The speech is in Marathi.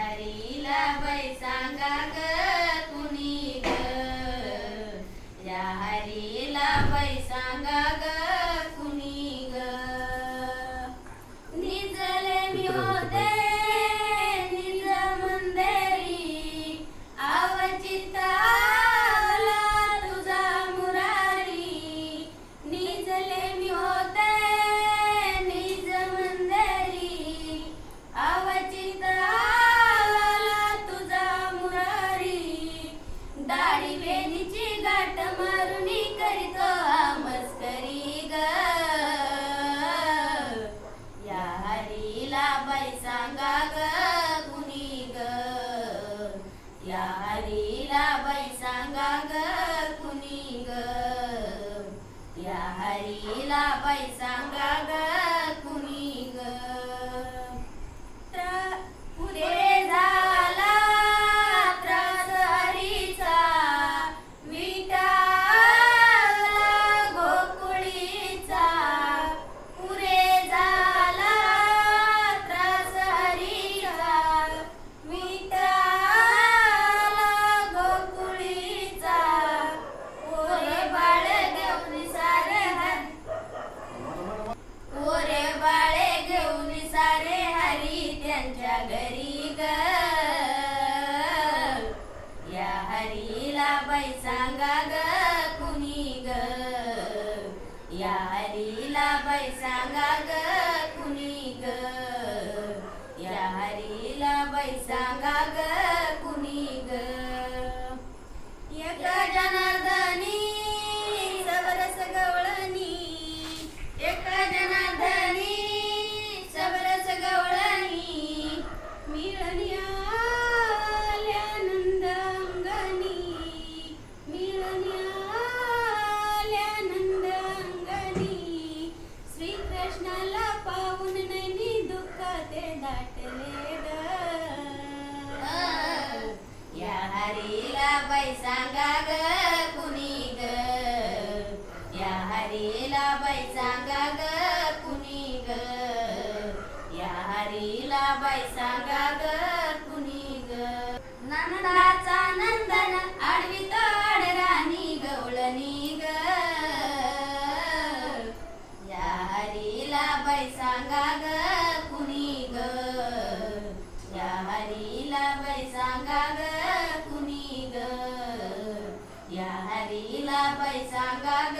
हरीला बाई सांगा ग कुणी ग, या हरीला बाई सांगा ग कुणी ग. निजले मी होते निज मंदिरी, अवचित आला तुझा मुरारी. निजले मी होते निज मंदिरी, अवचित आला तुझा मुरारी. दाढी वेणीची गाठ मारुनी करीतो मस्करी ग, या हरीला बाई सांगा ग कुणी ग, या हरीला बाई सांगा ग कुणी ग, या हरीला बाई सांगा ग कुणी ग. पुरे झाला त्रास हरीचा, विटाला गोकुळीचा. पुरे झाला त्रास हरीचा, विटाला गोकुळीचा. ओरे बाळे घेऊन सारे ओरे बाळे घेऊन सारे हरी त्यांच्या घरी ग, या हरीला बाई सांगा ग कुणी ग, या हरीला बाई सांगा ग कुणी ग, या हरीला बाई सांगा ग कुणी ग. एक जनार्दनी सबरस गवळणी, एक जनार्दनी सबरस गवळणी. मिळणी आल्यानंद अंगणी, मिळणी आल्यानंद अंगणी. श्रीकृष्णाला पाहून नैनी दुःख ते दाटले ग, या हरीला बाई सांगा ग कुणी ग, या हरीला बाई सांगा ग कुणी ग, या हरीला बाई सांगा ग कुणी ग. नंदाचा नंदन आडवीतो आडराणी गवळणी ग, या हरीला बाई सांगा ग कुणी ग, या हरीला बाई सांगा ग कुणी ग, या हरीला बाई सांगा ग